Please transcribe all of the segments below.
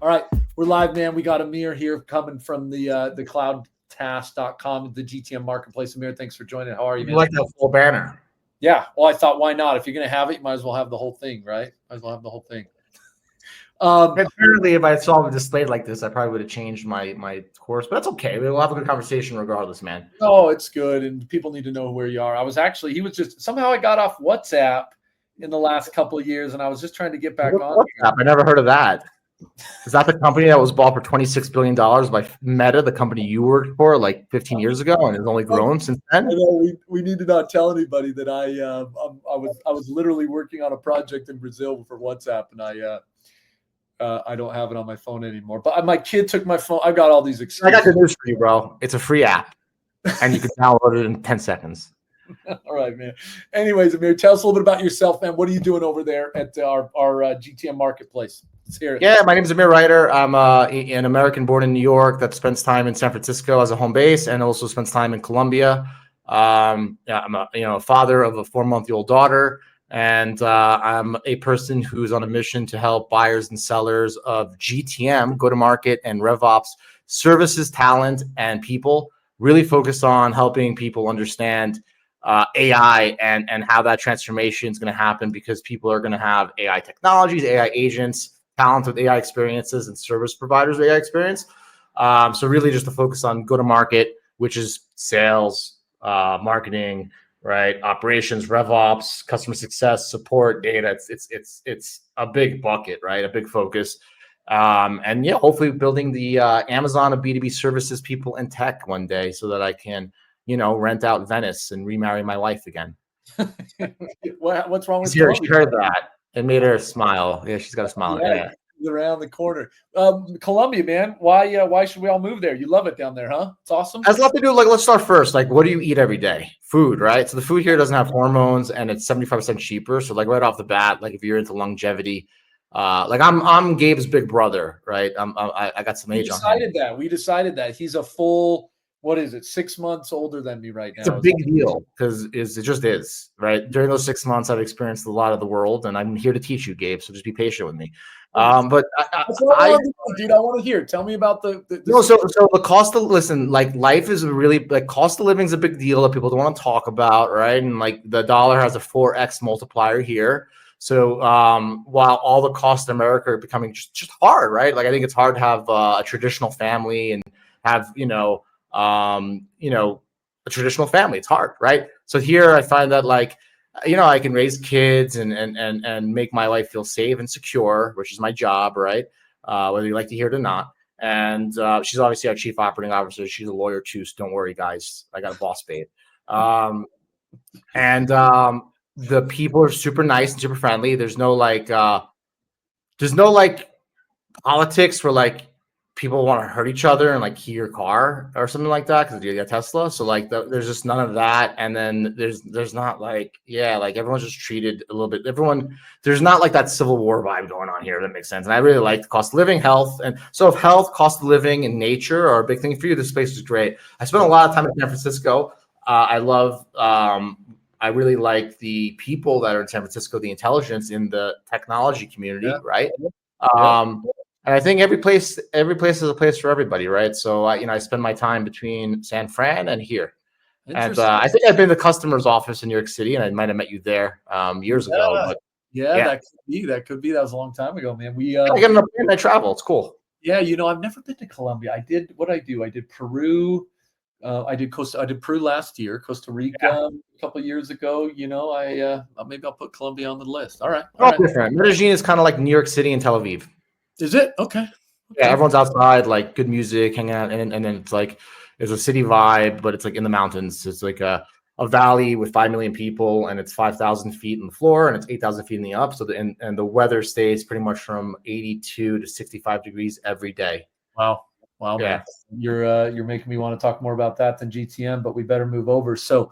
All right, we're live, man. We got Amir here coming from the CloudTask.com, the GTM marketplace. Amir, thanks for joining. How are you, man? You like that full banner? Yeah. Well, I thought, why not? If you're going to have it, you might as well have the whole thing, right? Might as well have the whole thing. Apparently, if I saw it displayed like this, I probably would have changed my course, but that's okay. We'll have a good conversation regardless, man. Oh, it's good, and people need to know where you are. He was just somehow I got off WhatsApp in the last couple of years, and I was just trying to get back on. WhatsApp? I never heard of that. Is that the company that was bought for $26 billion by Meta, the company you worked for like 15 years ago, and it's only grown since then? I know we need to not tell anybody that I was literally working on a project in Brazil for WhatsApp, and I don't have it on my phone anymore. But my kid took my phone. I've got all these excuses. I got the news for you, bro. It's a free app, and you can download it in 10 seconds. All right, man. Anyways, Amir, tell us a little bit about yourself, man. What are you doing over there at our GTM marketplace? Let's hear it. Yeah, my name is Amir Reiter. I'm an American born in New York that spends time in San Francisco as a home base and also spends time in Colombia. I'm a father of a 4-month-old daughter, and I'm a person who's on a mission to help buyers and sellers of GTM, go-to-market, and RevOps services, talent, and people, really focus on helping people understand AI and how that transformation is going to happen, because people are going to have AI technologies, AI agents, talent with AI experiences, and service providers with AI experience. So really just to focus on go-to-market, which is sales, marketing, right? Operations, RevOps, customer success, support, data. It's a big bucket, right? A big focus. And yeah, hopefully building the Amazon of B2B services, people, and tech one day, so that I can, rent out Venice and remarry my wife again. What's wrong with She heard that. It made her smile. Yeah, she's got a smile. Yeah. Around the corner. Colombia, man. Why should we all move there? You love it down there, huh? It's awesome. Has a lot to do. Let's start first. What do you eat every day? Food, right? So the food here doesn't have hormones, and it's 75% cheaper. So right off the bat, if you're into longevity, I'm Gabe's big brother, right? I got some age on him. We decided that he's a full. What is it? 6 months older than me right now. It's a big deal because it just is, right? During those 6 months, I've experienced a lot of the world, and I'm here to teach you, Gabe. So just be patient with me. But dude, I want to hear. Tell me about the So the cost of life is really cost of living is a big deal that people don't want to talk about, right? And the dollar has a 4x multiplier here. So while all the costs in America are becoming just hard, right? I think it's hard to have a traditional family and have a traditional family. It's hard, right? So here I find that I can raise kids and make my life feel safe and secure, which is my job, right? Whether you like to hear it or not. And she's obviously our chief operating officer. She's a lawyer too, so don't worry, guys. I got a boss babe. The people are super nice and super friendly. There's no politics where people want to hurt each other and key your car or something like that because you got Tesla. So there's just none of that. And then there's not everyone's just treated a little bit. There's not that Civil War vibe going on here. If that makes sense. And I really like the cost of living, health. And so if health, cost of living, and nature are a big thing for you, this space is great. I spent a lot of time in San Francisco. I really like the people that are in San Francisco, the intelligence in the technology community, right? And I think every place is a place for everybody, right? So I spend my time between San Fran and here. And I think I've been to the customer's office in New York City, and I might have met you there years ago. But that could be. That was a long time ago, man. I get enough and I travel. It's cool. Yeah, I've never been to Colombia. I did Peru. I did Peru last year, Costa Rica a couple of years ago. Maybe I'll put Colombia on the list. All right. Different. Medellin is kind of like New York City and Tel Aviv. Is it? Okay. Yeah, everyone's outside, good music, hanging out, and then it's there's a city vibe, but it's in the mountains. It's a valley with 5 million people, and it's 5,000 feet in the floor, and it's 8,000 feet in the up. So and the weather stays pretty much from 82 to 65 degrees every day. Wow, yeah. Man. You're making me want to talk more about that than GTM, but we better move over. So,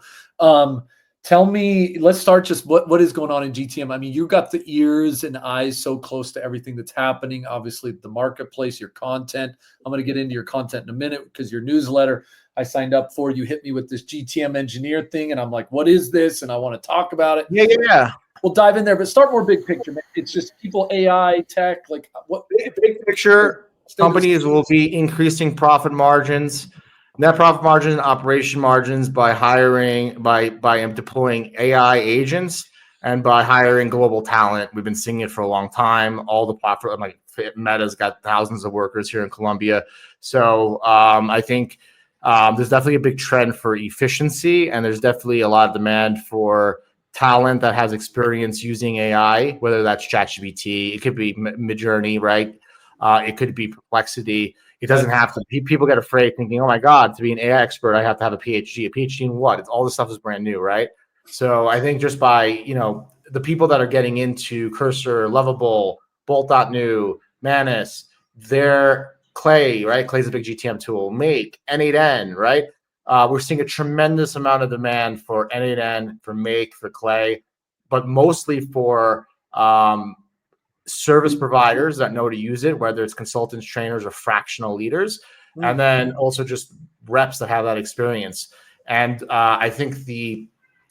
tell me, let's start just what is going on in GTM. I mean, you got the ears and eyes so close to everything that's happening. Obviously, the marketplace, your content. I'm going to get into your content in a minute because your newsletter I signed up for, you hit me with this GTM Engineer thing, and I'm like, what is this? And I want to talk about it. Yeah. We'll dive in there, but start more big picture, man. It's just people, AI, tech, like what? Big picture, companies will be increasing profit margins, net profit margin, operation margins by deploying AI agents and by hiring global talent. We've been seeing it for a long time. All the platform, like Meta's got thousands of workers here in Colombia. So I think there's definitely a big trend for efficiency, and there's definitely a lot of demand for talent that has experience using AI, whether that's ChatGPT, it could be Midjourney, right? It could be Perplexity. It doesn't have to. People get afraid thinking, "Oh my God, to be an AI expert, I have to have a PhD." A PhD in what? All this stuff is brand new, right? So I think just by the people that are getting into Cursor, Lovable, Bolt.new, Manus, they're Clay, right? Clay's a big GTM tool. Make, N8N, right? We're seeing a tremendous amount of demand for N8N, for Make, for Clay, but mostly for service providers that know to use it, whether it's consultants, trainers, or fractional leaders, and then also just reps that have that experience. And I think the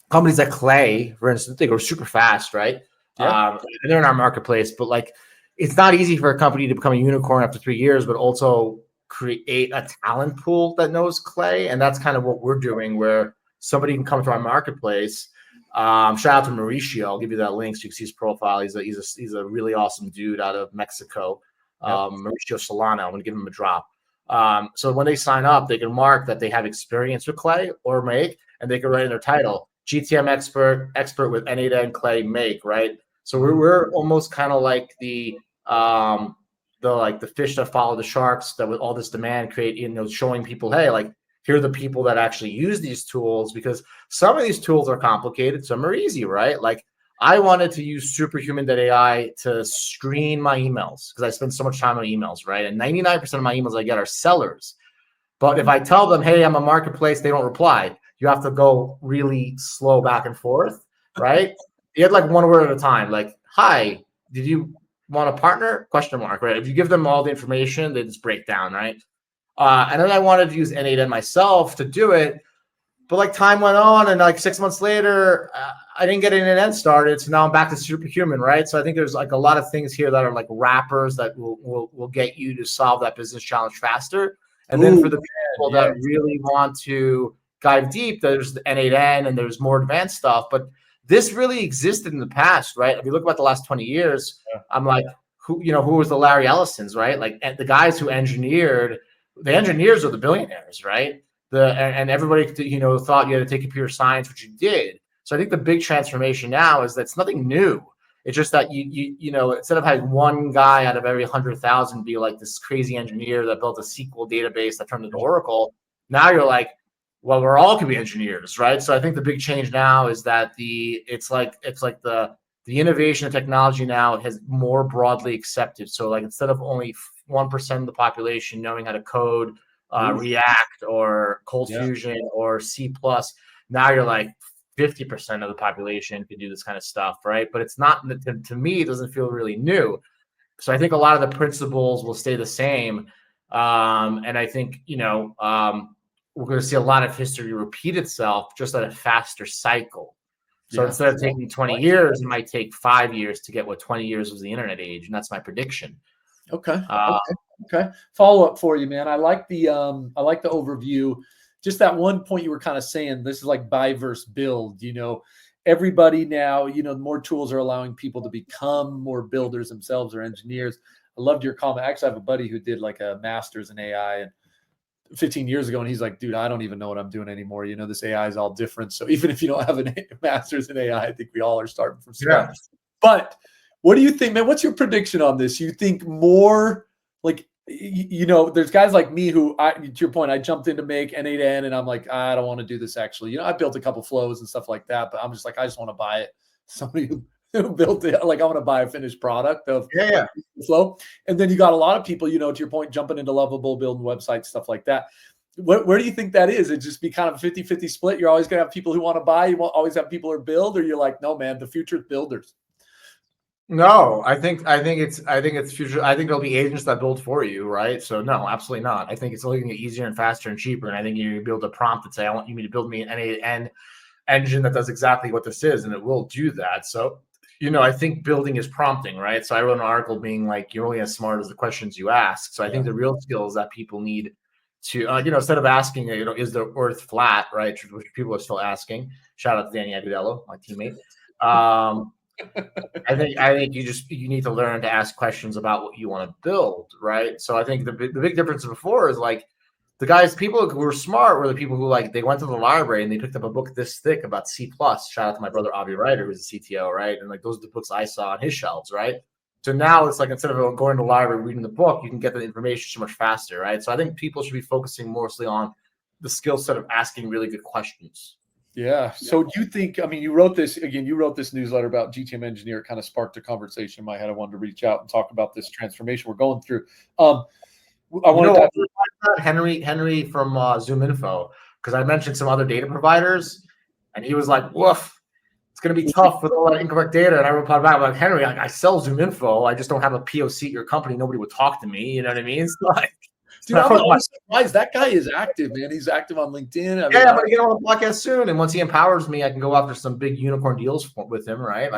companies like Clay, for instance, they go super fast, right? Yeah. They're in our marketplace, but like it's not easy for a company to become a unicorn after 3 years, but also create a talent pool that knows Clay. And that's kind of what we're doing, where somebody can come to our marketplace. Shout out to Mauricio. I'll give you that link so you can see his profile. He's a really awesome dude out of Mexico. Mauricio Solano. I'm going to give him a drop. So when they sign up, they can mark that they have experience with Clay or Make, and they can write in their title, GTM expert with N8N Clay Make, right? So we're almost kind of like the fish that follow the sharks, that with all this demand create, showing people, hey, like here are the people that actually use these tools, because some of these tools are complicated, some are easy, right? Like I wanted to use Superhuman.ai to screen my emails because I spend so much time on emails, right? And 99% of my emails I get are sellers. But if I tell them, hey, I'm a marketplace, they don't reply. You have to go really slow back and forth, right? You have like one word at a time, like, hi, did you want a partner? Question mark, right? If you give them all the information, they just break down, right? And then I wanted to use N8N myself to do it. But like time went on, and like 6 months later, I didn't get N8N started. So now I'm back to Superhuman, right? So I think there's like a lot of things here that are like wrappers that will get you to solve that business challenge faster. And then for the people that really want to dive deep, there's the N8N and there's more advanced stuff. But this really existed in the past, right? If you look about the last 20 years, I'm like, who was the Larry Ellisons, right? Like the guys who engineered, the engineers are the billionaires, right? And everybody, thought you had to take computer science, which you did. So I think the big transformation now is that it's nothing new. It's just that you instead of having one guy out of every 100,000 be like this crazy engineer that built a SQL database that turned into Oracle, now you're like, well, we're all can be engineers, right? So I think the big change now is that it's like the innovation and technology now has more broadly accepted. So like instead of only 1% of the population knowing how to code React or Cold Fusion or C+, now you're like 50% of the population can do this kind of stuff, right? But it's not, to me, it doesn't feel really new. So I think a lot of the principles will stay the same. And I think, we're going to see a lot of history repeat itself just at a faster cycle. So instead of taking 20 years, it might take 5 years to get what 20 years was the internet age. And that's my prediction. Okay. Follow up for you, man. I like the overview. Just that one point you were kind of saying, this is like buy versus build. Everybody now, more tools are allowing people to become more builders themselves or engineers. I loved your comment. Actually, I have a buddy who did like a master's in AI and 15 years ago, and he's like, dude, I don't even know what I'm doing anymore. This AI is all different. So even if you don't have a master's in AI, I think we all are starting from scratch. Yeah. But what do you think, man? What's your prediction on this? You think more like, there's guys like me who, to your point, I jumped into Make N8N and I'm like, I don't want to do this actually. I built a couple flows and stuff like that, but I'm just like, I just want to buy it. Somebody who built it, like I want to buy a finished product of flow. And then you got a lot of people, to your point, jumping into Lovable, building websites, stuff like that. Where do you think that is? It just be kind of a 50-50 split? You're always going to have people who want to buy, you won't always have people who build, or you're like, no, man, the future is builders. No, I think it's future. I think there'll be agents that build for you, right? So no, absolutely not. I think it's only going to get easier and faster and cheaper. And I think you're going to be able to prompt and say, I want you to build me an N8N engine that does exactly what this is, and it will do that. So I think building is prompting, right? So I wrote an article being like, you're only as smart as the questions you ask. So I think the real skills that people need to, instead of asking, is the earth flat, right? Which people are still asking. Shout out to Danny Agudelo, my teammate. I think you need to learn to ask questions about what you want to build, right? So I think the big difference before is like people who were smart were the people who they went to the library and they picked up a book this thick about C+. Shout out to my brother Amir Reiter, who's a CTO, right? And those are the books I saw on his shelves, right? So now it's instead of going to the library reading the book, you can get the information so much faster, right? So I think people should be focusing mostly on the skill set of asking really good questions. Yeah. So do you think, you wrote this newsletter about GTM Engineer. It kind of sparked a conversation in my head. I wanted to reach out and talk about this transformation we're going through. I wanted to Henry from ZoomInfo, because I mentioned some other data providers, and he was like, "Woof, it's going to be tough with all that incorrect data." And I replied back, like, "Henry, I sell ZoomInfo. I just don't have a POC at your company. Nobody would talk to me. You know what I mean?" So dude, I'm surprised. That guy is active, man. He's active on LinkedIn. I'm going to get on the podcast soon, and once he empowers me, I can go after some big unicorn deals with him, right?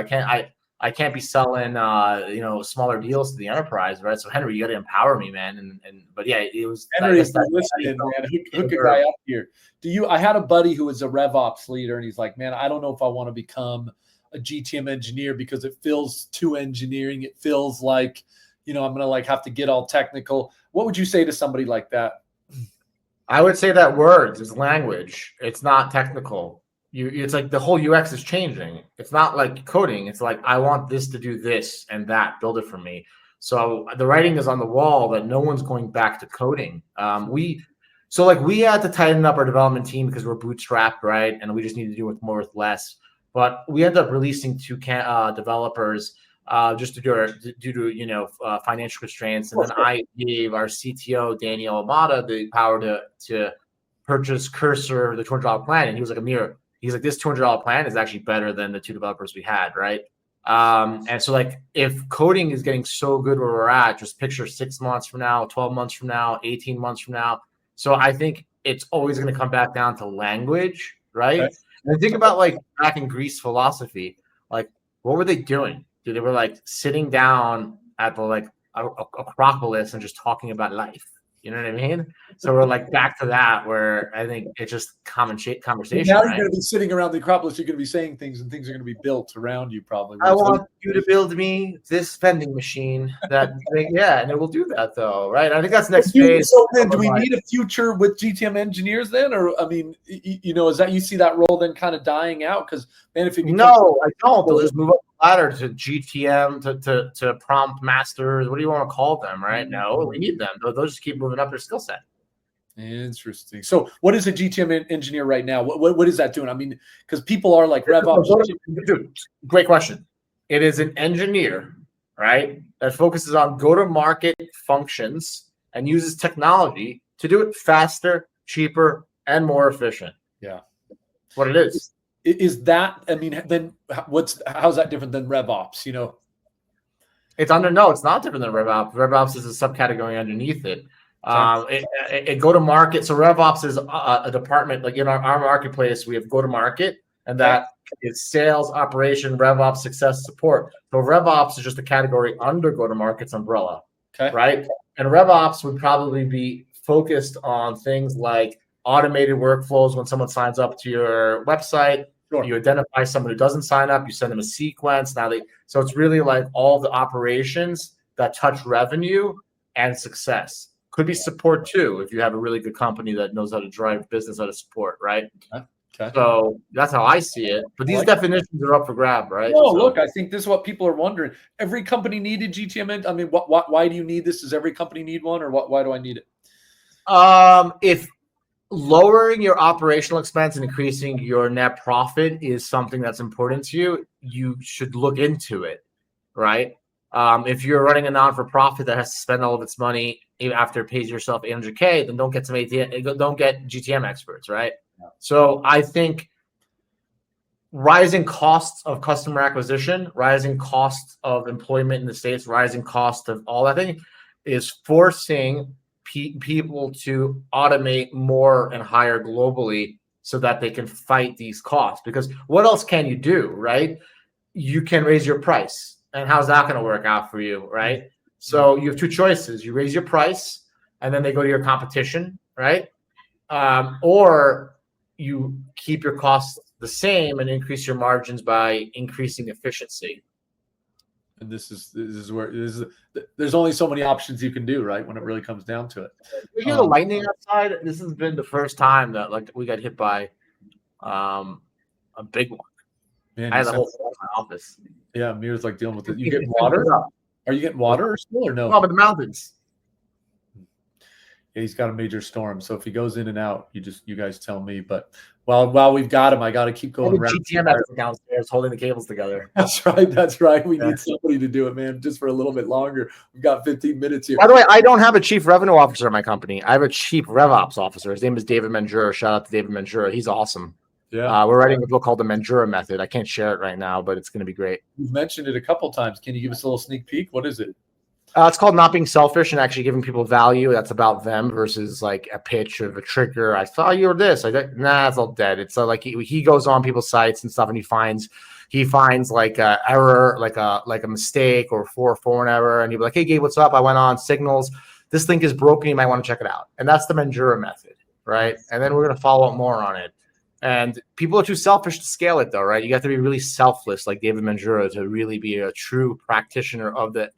I can't be selling, smaller deals to the enterprise, right? So Henry, you got to empower me, man. But yeah, it was Henry. Listening, man. Hook a guy up here. I had a buddy who was a RevOps leader, and he's like, man, I don't know if I want to become a GTM engineer because it feels too engineering. It feels like, I'm going to have to get all technical. What would you say to somebody like that? I would say that words is language. It's not technical. It's like the whole UX is changing. It's not like coding. It's like, I want this to do this and that, build it for me. So the writing is on the wall that no one's going back to coding. We had to tighten up our development team because we're bootstrapped, right? And we just need to do more with less. But we ended up releasing 2 developers just due to financial constraints. And then I gave our CTO, Daniel Amata, the power to purchase Cursor, the $200 plan. And he was like, Amir, this $200 plan is actually better than the 2 developers we had, right? And so if coding is getting so good where we're at, just picture 6 months from now, 12 months from now, 18 months from now. So I think it's always going to come back down to language, right? Okay. And think about back in Greece philosophy, what were they doing? They were sitting down at the Acropolis and just talking about life. You know what I mean? So we're back to that, where I think it's just conversation. Now you're going to be sitting around the Acropolis. You're going to be saying things, and things are going to be built around you. Probably. I want you to build me this vending machine. And it will do that, though, right? I think that's next phase. So then, do we need a future with GTM engineers then, or is that you see that role then kind of dying out? Because man, if no, I don't. They'll just move up the ladder to GTM to prompt masters. What do you want to call them, right? No, we need them. They'll just keep moving up their skill set. Interesting. So what is a GTM engineer right now? What is that doing? Because people are like RevOps. Dude, great question. It is an engineer, right, that focuses on go-to-market functions and uses technology to do it faster, cheaper, and more efficient. Yeah. What it is. Is that, then how's that different than RevOps, It's not different than RevOps. RevOps is a subcategory underneath it. It go-to-market. So RevOps is a department, in our marketplace, we have go-to-market, and that is sales, operation, RevOps, success, support. So RevOps is just a category under go-to-market's umbrella, right? And RevOps would probably be focused on things like automated workflows. When someone signs up to your website, you identify someone who doesn't sign up, you send them a sequence. So it's really all the operations that touch revenue and success. Could be support too, if you have a really good company that knows how to drive business out of support, right? Okay. So that's how I see it. But these definitions are up for grab, right? No, look, I think this is what people are wondering. Every company needed GTM. Why do you need this? Does every company need one, or why do I need it? If lowering your operational expense and increasing your net profit is something that's important to you, you should look into it, right? If you're running a non-for-profit that has to spend all of its money after it pays yourself $800K, then don't get GTM experts, right? Yeah. So I think rising costs of customer acquisition, rising costs of employment in the States, rising cost of all that thing is forcing people to automate more and higher globally so that they can fight these costs. Because what else can you do, right? you can raise your price. And how's that going to work out for you, right? So you have two choices. You raise your price, and then they go to your competition, right? Or you keep your costs the same and increase your margins by increasing efficiency. And this is where there's only so many options you can do, right? When it really comes down to it. You hear the lightning outside? This has been the first time that like we got hit by a big one. Man, I had the whole floor in my office. Yeah, Amir's like dealing with it. You get water? Are you getting water still or no? No, but the mountains. Yeah, he's got a major storm. So if he goes in and out, you guys tell me. But while we've got him, I got to keep going around. GTM downstairs holding the cables together. That's right. That's right. We need somebody to do it, man, just for a little bit longer. We've got 15 minutes here. By the way, I don't have a chief revenue officer in my company. I have a chief RevOps officer. His name is David Manjura. Shout out to David Manjura. He's awesome. Yeah, we're writing a book called The Manjura Method. I can't share it right now, but it's going to be great. You've mentioned it a couple times. Can you give us a little sneak peek? What is it? It's called Not Being Selfish and actually giving people value. That's about them versus like a pitch of a trigger. I saw you were this. Nah, it's all dead. It's like he goes on people's sites and stuff, and he finds like a error, like a mistake or 404 error, and he'll be like, "Hey, Gabe, what's up? I went on Signals. This link is broken. You might want to check it out." And that's the Manjura method, right? And then we're gonna follow up more on it. And people are too selfish to scale it, though, right? You have to be really selfless, like David Manjura, to really be a true practitioner of the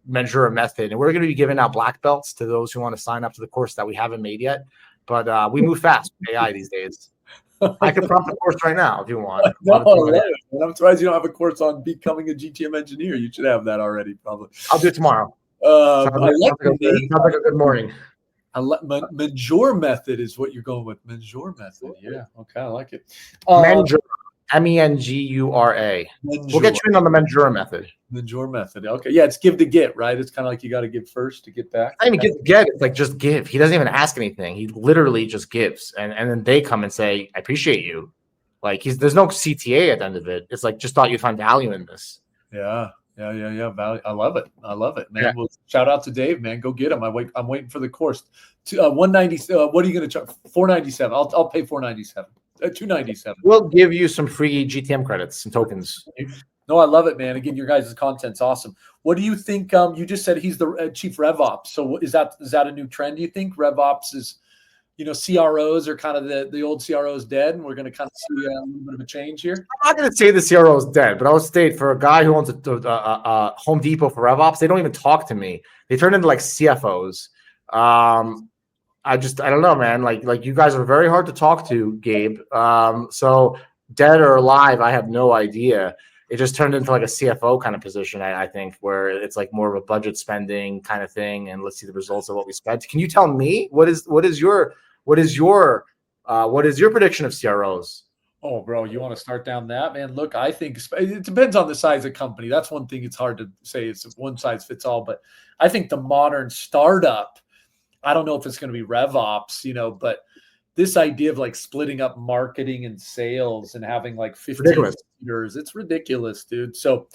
Manjura method. And we're going to be giving out black belts to those who want to sign up to the course that we haven't made yet. But we move fast with AI these days. I could prompt the course right now if you want. I'm surprised you don't have a course on becoming a GTM engineer. You should have that already, probably. I'll do it tomorrow. Sounds like a good morning. Manjura method is what you're going with. Manjura method. Yeah. Okay. I like it. Manjura. Mengura. We'll get you in on the Manjura method. Manjura method. Okay. Yeah. It's give to get, right? It's kind of like you got to give first to get back. I even get. It's like just give. He doesn't even ask anything. He literally just gives. And then they come and say, I appreciate you. Like there's no CTA at the end of it. It's like, just thought you'd find value in this. Yeah. Value. I love it, man. Yeah. Well, shout out to Dave, man. Go get him. I'm waiting for the course. 190. What are you going to charge? $497. I'll pay $497. $297. We'll give you some free GTM credits and tokens. No, I love it, man. Again, your guys' content's awesome. What do you think? You just said he's the chief RevOps. So is that a new trend? Do you think RevOps is, CROs are kind of the old CROs dead, and we're going to kind of see a little bit of a change here? I'm not going to say the CRO is dead, but I would state for a guy who owns a Home Depot for RevOps, they don't even talk to me. They turn into like CFOs. I don't know, man. Like you guys are very hard to talk to, Gabe. So dead or alive, I have no idea. It just turned into like a CFO kind of position, I think, where it's like more of a budget spending kind of thing, and let's see the results of what we spent. Can you tell me what is your prediction of CROs? Oh, bro, you want to start down that, man? Look, I think it depends on the size of company. That's one thing. It's hard to say it's one size fits all, but I think the modern startup, I don't know if it's going to be RevOps, but this idea of like splitting up marketing and sales and having like 15 leaders, it's ridiculous, dude. So,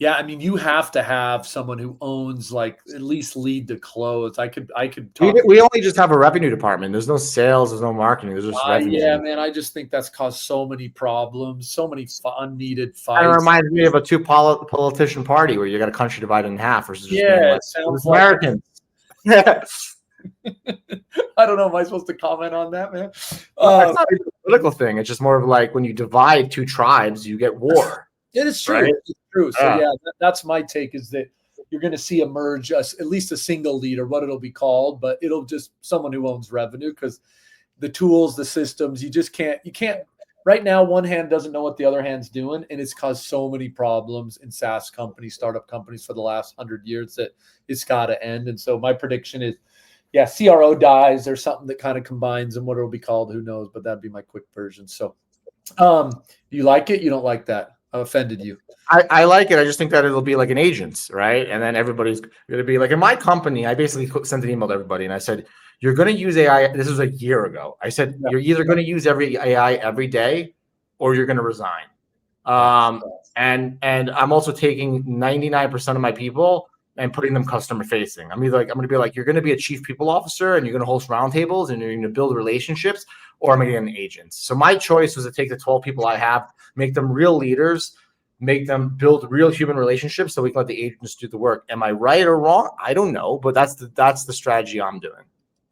yeah, I mean, you have to have someone who owns like at least lead to close. I could talk. We only just have a revenue department. There's no sales. There's no marketing. There's just revenue. Yeah, man. I just think that's caused so many problems, so many unneeded fights. It reminds me of a two-politician party where you got a country divided in half versus just it sounds like Americans. I don't know. Am I supposed to comment on that, man? It's not a political thing. It's just more of like when you divide two tribes, you get war. It is true. Right? It's true. So yeah, that's my take, is that you're going to see emerge at least a single leader, what it'll be called, but it'll just someone who owns revenue, because the tools, the systems, you can't right now, one hand doesn't know what the other hand's doing, and it's caused so many problems in SaaS companies, startup companies for the last 100 years that it's got to end. And so my prediction is, yeah, CRO dies. There's something that kind of combines them. What it'll be called, who knows? But that'd be my quick version. So, do you like it? You don't like that? I offended you. I like it. I just think that it'll be like an agent, right? And then everybody's going to be like, in my company, I basically sent an email to everybody, and I said, you're going to use AI. This was a year ago. I said, you're either going to use AI every day, or you're going to resign. And I'm also taking 99% of my people and putting them customer facing. I'm going to be like, you're going to be a chief people officer, and you're going to host roundtables, and you're going to build relationships, or I'm going to get an agent. So my choice was to take the 12 people I have, make them real leaders, make them build real human relationships so we can let the agents do the work. Am I right or wrong? I don't know, but that's the strategy I'm doing.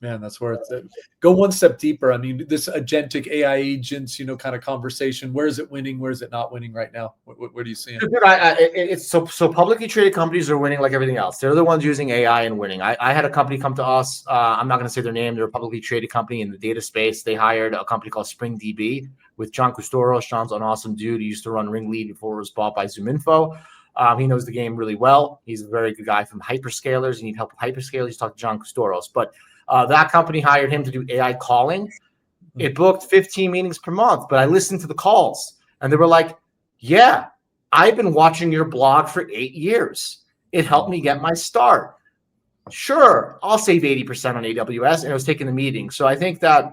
Man, that's where it's at. Go one step deeper. I mean, this agentic AI agents, kind of conversation. Where is it winning? Where is it not winning right now? Where do you see it? It's so publicly traded companies are winning like everything else. They're the ones using AI and winning. I had a company come to us. I'm not going to say their name. They're a publicly traded company in the data space. They hired a company called SpringDB with John Kustoros. John's an awesome dude. He used to run Ringlead before it was bought by ZoomInfo. He knows the game really well. He's a very good guy from hyperscalers. You need help with hyperscalers, talk to John Kustoros. But that company hired him to do AI calling. It booked 15 meetings per month, but I listened to the calls and they were like, yeah, I've been watching your blog for 8 years. It helped me get my start. Sure, I'll save 80% on AWS, and it was taking the meeting. So I think that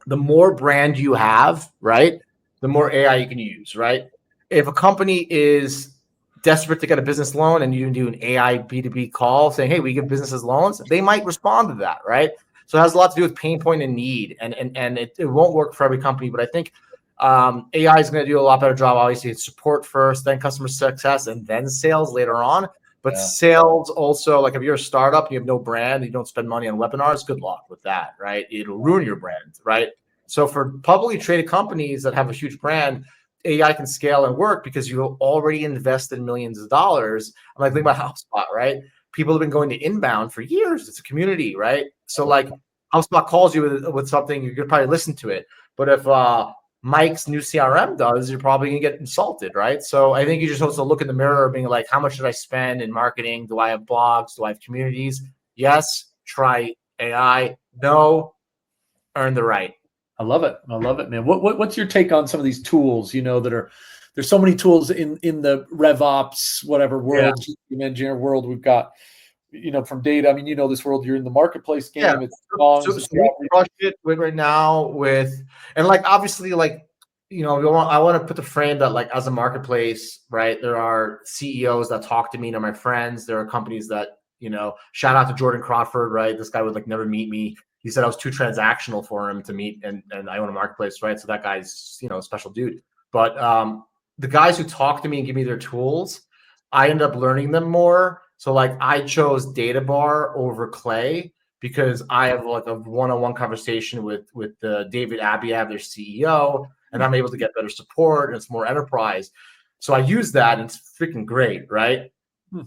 the more brand you have, right, the more AI you can use, right? If a company is desperate to get a business loan and you can do an AI B2B call saying, hey, we give businesses loans, they might respond to that, right? So it has a lot to do with pain point and need, and it won't work for every company, but I think AI is going to do a lot better job. Obviously, it's support first, then customer success, and then sales later on. But sales also, like if you're a startup and you have no brand, you don't spend money on webinars, good luck with that, right? It'll ruin your brand, right? So for publicly traded companies that have a huge brand, AI can scale and work because you already invested millions of dollars. I'm like, think about HubSpot, right? People have been going to inbound for years. It's a community, right? So like HubSpot calls you with something, you're gonna probably listen to it. But if Mike's new CRM does, you're probably gonna get insulted, right? So I think you just have to look in the mirror being like, how much did I spend in marketing? Do I have blogs? Do I have communities? Yes, try AI. No, earn the right. I love it. I love it, man. What's your take on some of these tools, that are, there's so many tools in the RevOps, whatever world, GTM Engineer world we've got, from data. I mean, this world, you're in the marketplace game. Yeah. It's so we crush it right now with, and like, obviously, like, I want to put the frame that like as a marketplace, right? There are CEOs that talk to me, my friends. There are companies that, shout out to Jordan Crawford, right? This guy would like never meet me. He said I was too transactional for him to meet, and I own a marketplace, right? So that guy's, a special dude. But the guys who talk to me and give me their tools, I end up learning them more. So like I chose DataBar over Clay because I have like a one-on-one conversation with David Abiab, their CEO, and I'm able to get better support and it's more enterprise. So I use that and it's freaking great, right?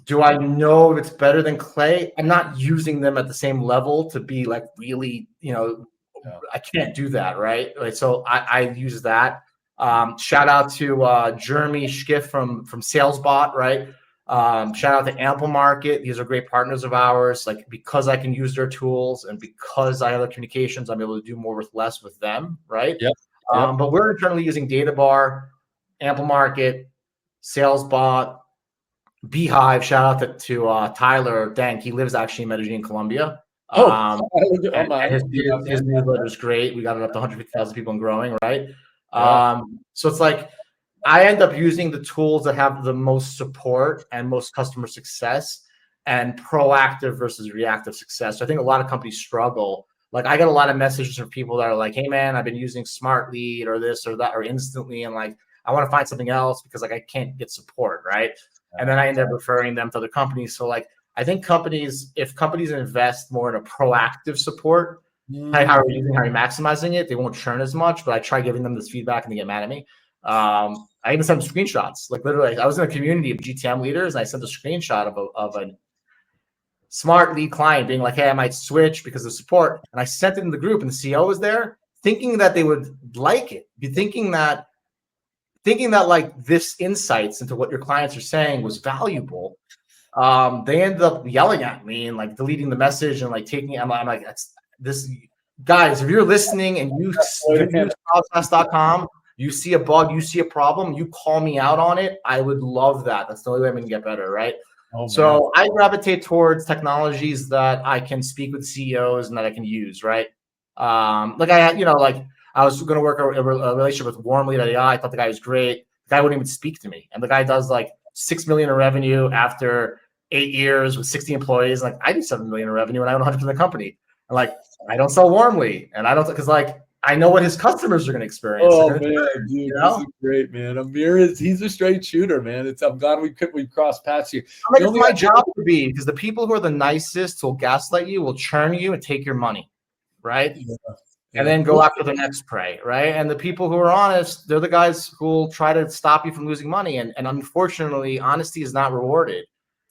Do I know if it's better than Clay? I'm not using them at the same level to be like really, I can't do that, right? Like, so I use that. Shout out to Jeremy Schiff from SalesBot, right? Shout out to Ample Market. These are great partners of ours. Like because I can use their tools and because I have the communications, I'm able to do more with less with them, right? Yep. But we're currently using DataBar, Ample Market, SalesBot, Beehive. Shout out to Tyler Dank. He lives actually in Medellin, Colombia. His newsletter is great. We got it up to 150,000 people and growing, right? So it's like I end up using the tools that have the most support and most customer success and proactive versus reactive success. So I think a lot of companies struggle. Like I get a lot of messages from people that are like, hey man, I've been using Smart Lead or this or that or Instantly. And like, I want to find something else because like I can't get support, right? And then I end up referring them to other companies. So like, I think if companies invest more in a proactive support, how are you maximizing it? They won't churn as much, but I try giving them this feedback and they get mad at me. I even sent them screenshots. Like literally, I was in a community of GTM leaders and I sent a screenshot of a Smart Lead client being like, hey, I might switch because of support. And I sent it in the group and the CEO was there thinking that they would like it, thinking that like this insights into what your clients are saying was valuable. They ended up yelling at me and like deleting the message and like taking it. I'm like, that's this guys, if you're listening and you use CloudTask.com, you see a bug, you see a problem, you call me out on it. I would love that. That's the only way I'm going to get better, right? So I gravitate towards technologies that I can speak with CEOs and that I can use, right? Like I was going to work a relationship with Warmly.ai. I thought the guy was great. The guy wouldn't even speak to me. And the guy does like 6 million in revenue after 8 years with 60 employees. Like I do 7 million in revenue and I own 100% of the company. And like, I don't sell Warmly and I don't, cause like I know what his customers are going to experience. Oh man, dude, this is great, man. He's a straight shooter, man. I'm glad we crossed paths here. Like, it's my job to be, because the people who are the nicest will gaslight you, will churn you and take your money, right? Yeah. And then go after the next prey, right? And the people who are honest, they're the guys who will try to stop you from losing money. And unfortunately, honesty is not rewarded.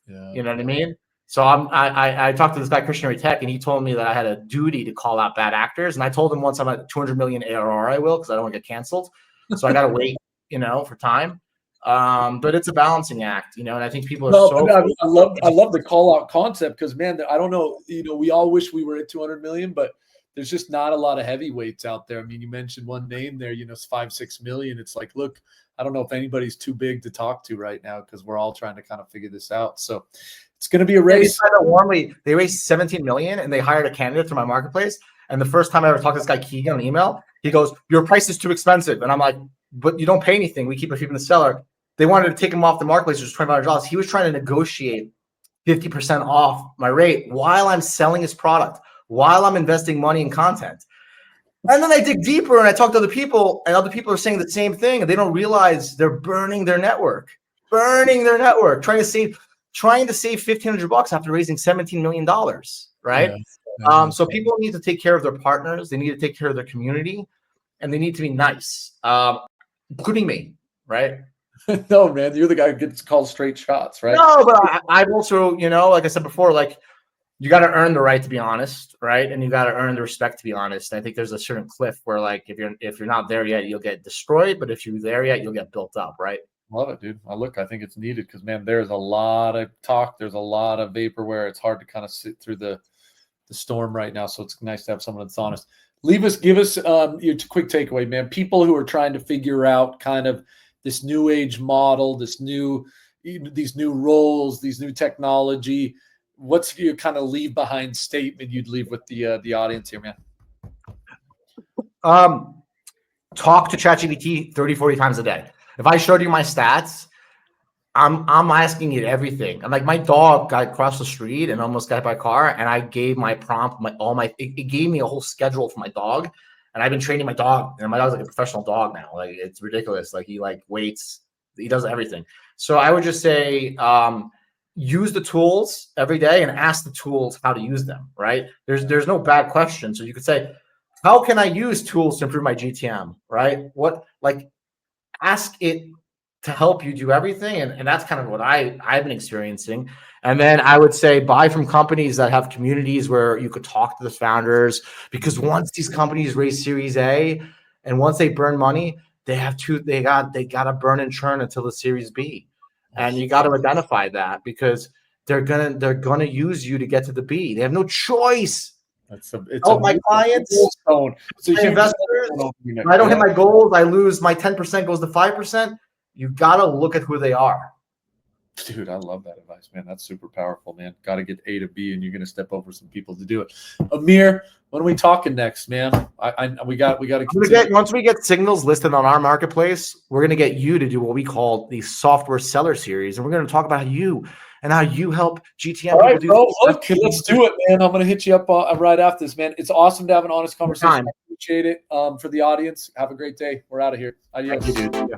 Yeah. You know what I mean? So I talked to this guy, Christian Tech, and he told me that I had a duty to call out bad actors. And I told him once I'm at 200 million ARR, I will, because I don't want to get canceled. So I got to wait, for time. But it's a balancing act, and I think people are I love the call out concept, because man, I don't know, we all wish we were at 200 million, but there's just not a lot of heavyweights out there. I mean, you mentioned one name there, it's 5-6 million. It's like, look, I don't know if anybody's too big to talk to right now, because we're all trying to kind of figure this out. So it's going to be a race. They raised 17 million and they hired a candidate through my marketplace. And the first time I ever talked to this guy Keegan on email, he goes, "Your price is too expensive." And I'm like, "But you don't pay anything. We keep it from the seller." They wanted to take him off the marketplace, which was $2,500. He was trying to negotiate 50% off my rate while I'm selling his product, while I'm investing money in content. And then I dig deeper and I talk to other people, and other people are saying the same thing, and they don't realize they're burning their network, trying to save $1,500 after raising $17 million, right? Yeah. So people need to take care of their partners. They need to take care of their community, and they need to be nice, including me, right? No, man, you're the guy who gets called straight shots, right? No, but I've also, like I said before, like, you got to earn the right to be honest, right? And you got to earn the respect to be honest. And I think there's a certain cliff where, like, if you're not there yet, you'll get destroyed. But if you're there yet, you'll get built up, right? Love it, dude. I think it's needed, because man, there's a lot of talk, there's a lot of vaporware. It's hard to kind of sit through the storm right now. So it's nice to have someone that's honest. Give us your quick takeaway, man. People who are trying to figure out kind of this new age model, these new roles, these new technology. What's your kind of leave behind statement you'd leave with the audience here, man? Talk to ChatGPT 30, 40 times a day. If I showed you my stats, I'm asking it everything. I'm like, my dog got across the street and almost got hit by a car, and I gave my prompt, it gave me a whole schedule for my dog, and I've been training my dog, and my dog's like a professional dog now. Like, it's ridiculous. Like, he waits, he does everything. So I would just say, use the tools every day and ask the tools how to use them, right? There's no bad question. So you could say, how can I use tools to improve my GTM, right? Ask it to help you do everything. And that's kind of what I've been experiencing. And then I would say, buy from companies that have communities where you could talk to the founders, because once these companies raise Series A and once they burn money, they got to burn and churn until the Series B. And you got to identify that, because they're gonna use you to get to the B. They have no choice. My clients, so my investors. If I don't hit my goals, I lose. My 10% goes to 5%. You got to look at who they are. Dude, I love that advice, man. That's super powerful, man. Got to get A to B, and you're going to step over some people to do it. Amir, when are we talking next, man? We got to once we get signals listed on our marketplace, we're going to get you to do what we call the software seller series, and we're going to talk about you and how you help GTM. All right, bro. Okay, let's do it, man. I'm going to hit you up right after this, man. It's awesome to have an honest conversation. I appreciate it. For the audience, have a great day. We're out of here. Adios. Thank you, dude. Yeah.